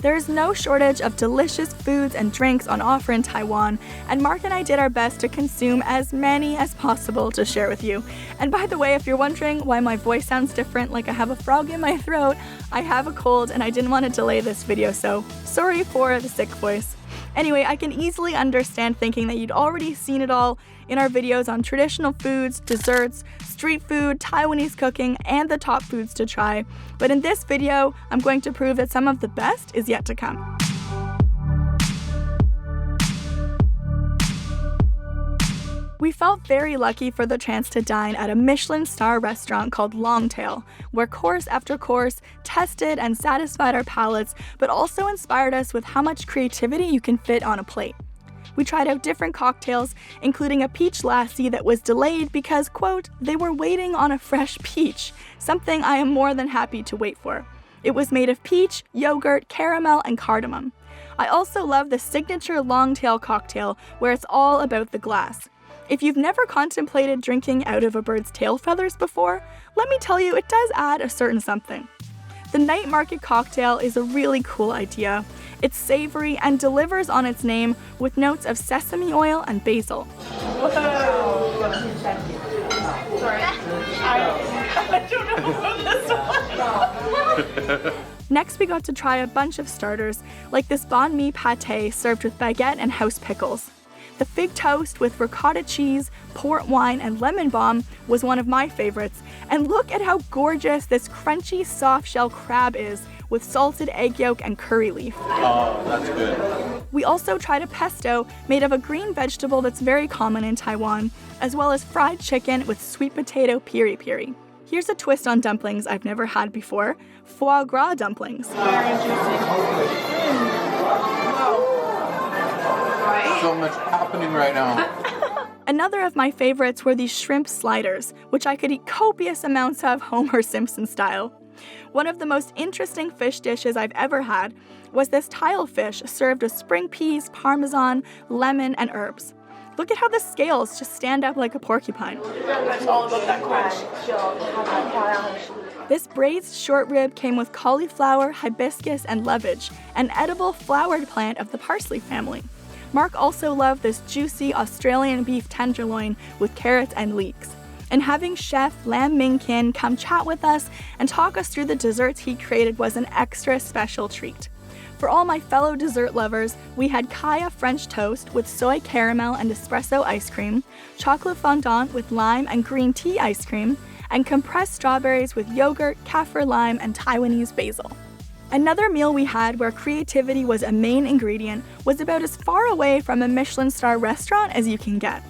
There is no shortage of delicious foods and drinks on offer in Taiwan, and Mark and I did our best to consume as many as possible to share with you. And by the way, if you're wondering why my voice sounds different, like I have a frog in my throat, I have a cold and I didn't want to delay this video, so sorry for the sick voice. Anyway, I can easily understand thinking that you'd already seen it all in our videos on traditional foods, desserts, street food, Taiwanese cooking, and the top foods to try. But in this video, I'm going to prove that some of the best is yet to come. We felt very lucky for the chance to dine at a Michelin star restaurant called Longtail, where course after course tested and satisfied our palates, but also inspired us with how much creativity you can fit on a plate. We tried out different cocktails, including a peach lassi that was delayed because, quote, they were waiting on a fresh peach, something I am more than happy to wait for. It was made of peach, yogurt, caramel, and cardamom. I also love the signature Longtail cocktail, where it's all about the glass. If you've never contemplated drinking out of a bird's tail feathers before, let me tell you, it does add a certain something. The night market cocktail is a really cool idea. It's savory and delivers on its name with notes of sesame oil and basil. Whoa. Sorry. I don't know about this one. Next, we got to try a bunch of starters, like this banh mi pate served with baguette and house pickles. The fig toast with ricotta cheese, port wine, and lemon balm was one of my favorites. And look at how gorgeous this crunchy soft shell crab is with salted egg yolk and curry leaf. Oh, that's good. We also tried a pesto made of a green vegetable that's very common in Taiwan, as well as fried chicken with sweet potato piri-piri. Here's a twist on dumplings I've never had before: foie gras dumplings. Very juicy. So much happening right now. Another of my favorites were these shrimp sliders, which I could eat copious amounts of Homer Simpson style. One of the most interesting fish dishes I've ever had was this tile fish served with spring peas, parmesan, lemon, and herbs. Look at how the scales just stand up like a porcupine. It's all about that crunch. This braised short rib came with cauliflower, hibiscus, and lovage, an edible flowered plant of the parsley family. Mark also loved this juicy Australian beef tenderloin with carrots and leeks. And having Chef Lam Ming Kin come chat with us and talk us through the desserts he created was an extra special treat. For all my fellow dessert lovers, we had Kaya French toast with soy caramel and espresso ice cream, chocolate fondant with lime and green tea ice cream, and compressed strawberries with yogurt, kaffir lime, and Taiwanese basil. Another meal we had where creativity was a main ingredient was about as far away from a Michelin star restaurant as you can get.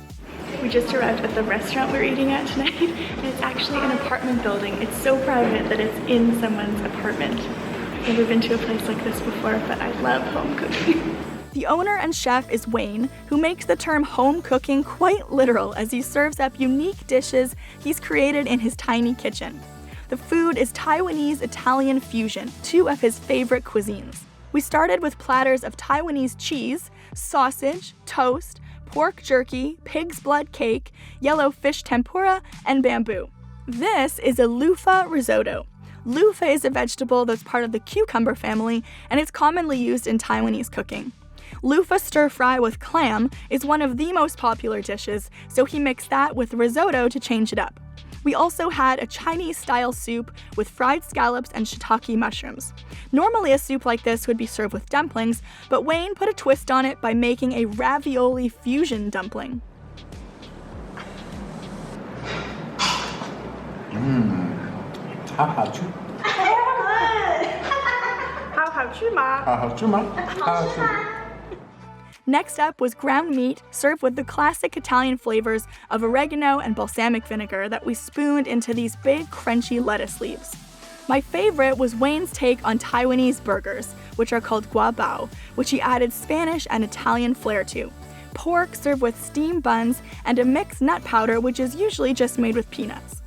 We just arrived at the restaurant we're eating at tonight, and it's actually an apartment building. It's so private that it's in someone's apartment. I've never been to a place like this before, but I love home cooking. The owner and chef is Wayne, who makes the term home cooking quite literal as he serves up unique dishes he's created in his tiny kitchen. The food is Taiwanese-Italian fusion, two of his favorite cuisines. We started with platters of Taiwanese cheese, sausage, toast, pork jerky, pig's blood cake, yellow fish tempura, and bamboo. This is a loofah risotto. Loofah is a vegetable that's part of the cucumber family, and it's commonly used in Taiwanese cooking. Loofah stir-fry with clam is one of the most popular dishes, so he mixed that with risotto to change it up. We also had a Chinese-style soup with fried scallops and shiitake mushrooms. Normally a soup like this would be served with dumplings, but Wayne put a twist on it by making a ravioli fusion dumpling. Next up was ground meat served with the classic Italian flavors of oregano and balsamic vinegar that we spooned into these big crunchy lettuce leaves. My favorite was Wayne's take on Taiwanese burgers, which are called guabao, which he added Spanish and Italian flair to. Pork served with steamed buns and a mixed nut powder, which is usually just made with peanuts.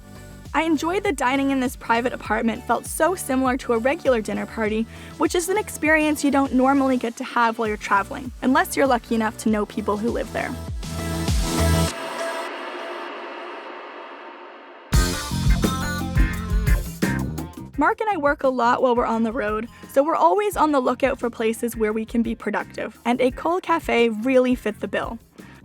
I enjoyed that dining in this private apartment felt so similar to a regular dinner party, which is an experience you don't normally get to have while you're traveling, unless you're lucky enough to know people who live there. Mark and I work a lot while we're on the road, so we're always on the lookout for places where we can be productive, and École Cafe really fit the bill.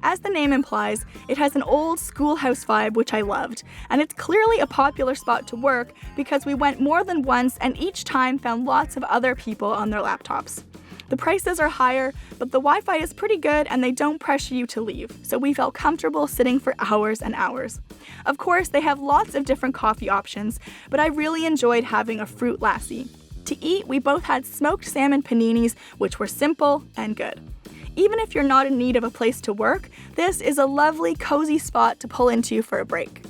As the name implies, it has an old schoolhouse vibe which I loved, and it's clearly a popular spot to work because we went more than once and each time found lots of other people on their laptops. The prices are higher, but the Wi-Fi is pretty good and they don't pressure you to leave, so we felt comfortable sitting for hours and hours. Of course, they have lots of different coffee options, but I really enjoyed having a fruit lassi. To eat, we both had smoked salmon paninis, which were simple and good. Even if you're not in need of a place to work, this is a lovely, cozy spot to pull into for a break.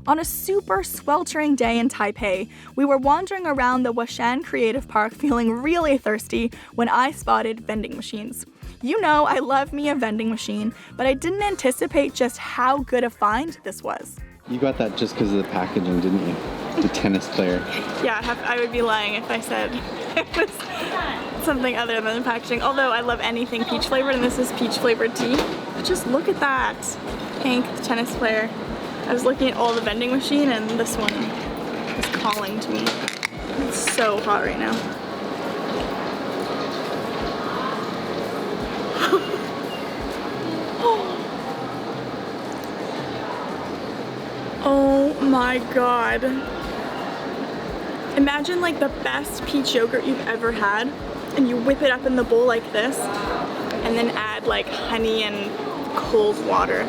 On a super sweltering day in Taipei, we were wandering around the Huashan Creative Park feeling really thirsty when I spotted vending machines. You know I love me a vending machine, but I didn't anticipate just how good a find this was. You got that just because of the packaging, didn't you? The tennis player. Yeah, I would be lying if I said it was something other than the packaging, although I love anything peach flavored, and this is peach flavored tea. But just look at that. Hank, the tennis player. I was looking at all the vending machine and this one is calling to me. It's so hot right now. Oh my god. Imagine like the best peach yogurt you've ever had and you whip it up in the bowl like this and then add like honey and cold water.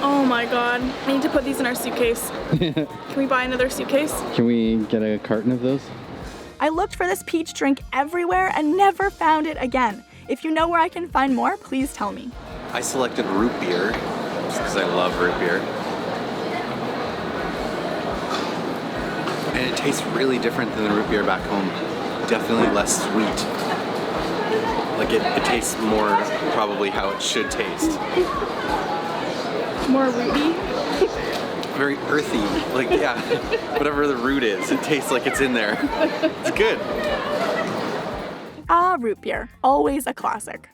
Oh my god. I need to put these in our suitcase. Can we buy another suitcase? Can we get a carton of those? I looked for this peach drink everywhere and never found it again. If you know where I can find more, please tell me. I selected root beer, just because I love root beer. And it tastes really different than the root beer back home. Definitely less sweet. Like it tastes more probably how it should taste. More rooty? Very earthy, like yeah, whatever the root is, it tastes like it's in there. It's good. Root beer, always a classic.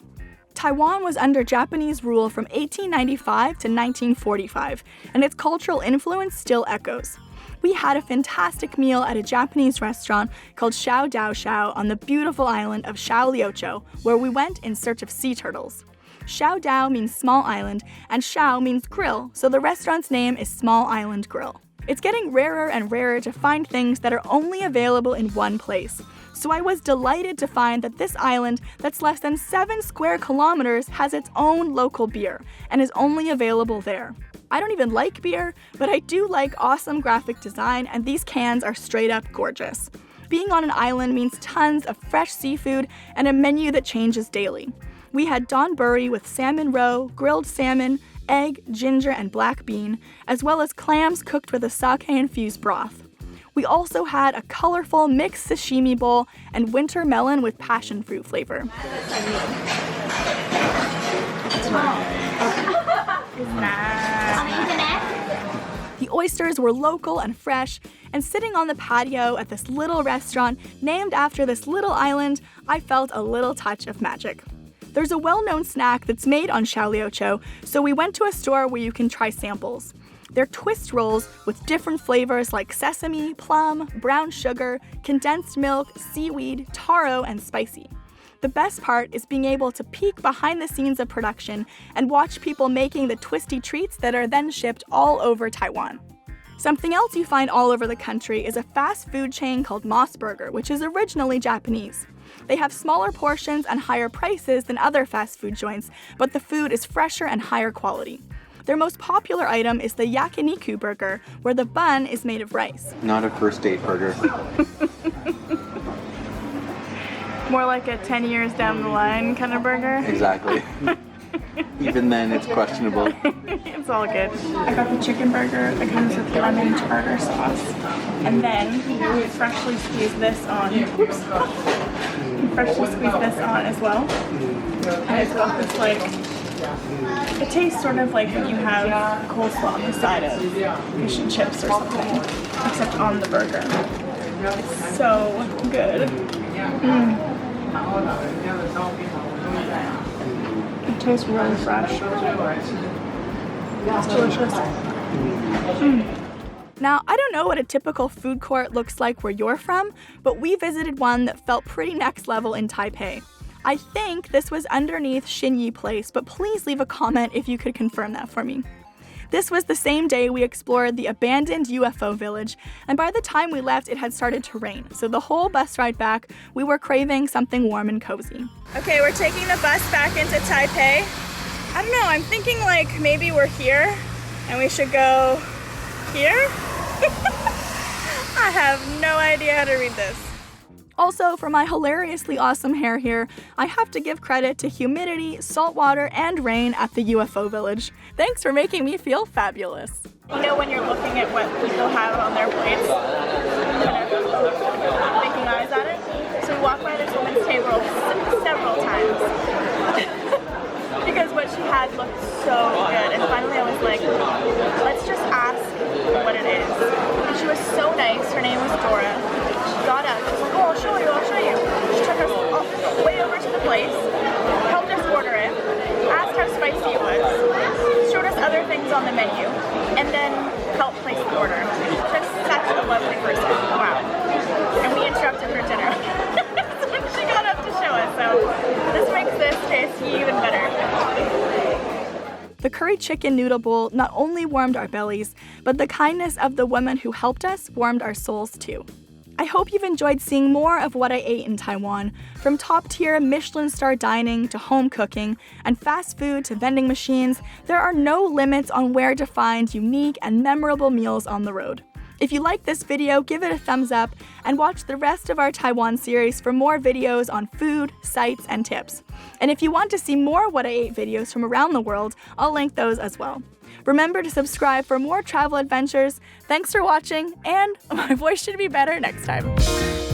Taiwan was under Japanese rule from 1895 to 1945, and its cultural influence still echoes. We had a fantastic meal at a Japanese restaurant called Xiao Dao Xiao on the beautiful island of Xiaoliuqiu, where we went in search of sea turtles. Xiao Dao means small island, and Xiao means grill, so the restaurant's name is Small Island Grill. It's getting rarer and rarer to find things that are only available in one place. So I was delighted to find that this island that's less than 7 square kilometers has its own local beer and is only available there. I don't even like beer, but I do like awesome graphic design, and these cans are straight up gorgeous. Being on an island means tons of fresh seafood and a menu that changes daily. We had donburi with salmon roe, grilled salmon, egg, ginger, and black bean, as well as clams cooked with a sake-infused broth. We also had a colorful mixed sashimi bowl and winter melon with passion fruit flavor. The oysters were local and fresh, and sitting on the patio at this little restaurant named after this little island, I felt a little touch of magic. There's a well-known snack that's made on Xiaoliuqiu, so we went to a store where you can try samples. They're twist rolls with different flavors like sesame, plum, brown sugar, condensed milk, seaweed, taro, and spicy. The best part is being able to peek behind the scenes of production and watch people making the twisty treats that are then shipped all over Taiwan. Something else you find all over the country is a fast food chain called Moss Burger, which is originally Japanese. They have smaller portions and higher prices than other fast food joints, but the food is fresher and higher quality. Their most popular item is the yakiniku burger, where the bun is made of rice. Not a first date burger. More like a 10 years down the line kind of burger. Exactly. Even then, it's questionable. It's all good. I got the chicken burger that comes with lemon tartar sauce. And then you freshly squeeze this on. Oops. You freshly squeeze this on as well. And it's got this like, it tastes sort of like when you have coleslaw on the side of fish and chips or something, except on the burger. It's so good. It tastes really fresh. It's delicious. Now know what a typical food court looks like where you're from, but we visited one that felt pretty next level in Taipei. I think this was underneath Xinyi Place, but please leave a comment if you could confirm that for me. This was the same day we explored the abandoned UFO village, and by the time we left, it had started to rain, so the whole bus ride back, we were craving something warm and cozy. Okay, we're taking the bus back into Taipei. I don't know, I'm thinking like maybe we're here, and we should go here? I have no idea how to read this. Also, for my hilariously awesome hair here, I have to give credit to humidity, salt water, and rain at the UFO village. Thanks for making me feel fabulous. You know when you're looking at what people have on their plates, kind of making eyes at it? So we walked by this woman's table several times. Because what she had looked so good. And finally I was like, let's just ask what it is. And she was so nice. Her name was Dora. She got up. She was like, oh, I'll show you. She took us way over to the place, helped us order it, asked how spicy it was, showed us other things on the menu, and then helped place the order. Just such a lovely person. Wow. And we interrupted her dinner. She got up to show us, so this makes this taste even better. The curry chicken noodle bowl not only warmed our bellies, but the kindness of the woman who helped us warmed our souls too. I hope you've enjoyed seeing more of what I ate in Taiwan, from top-tier Michelin star dining to home cooking, and fast food to vending machines. There are no limits on where to find unique and memorable meals on the road. If you like this video, give it a thumbs up and watch the rest of our Taiwan series for more videos on food, sights, and tips. And if you want to see more What I Ate videos from around the world, I'll link those as well. Remember to subscribe for more travel adventures. Thanks for watching, and my voice should be better next time.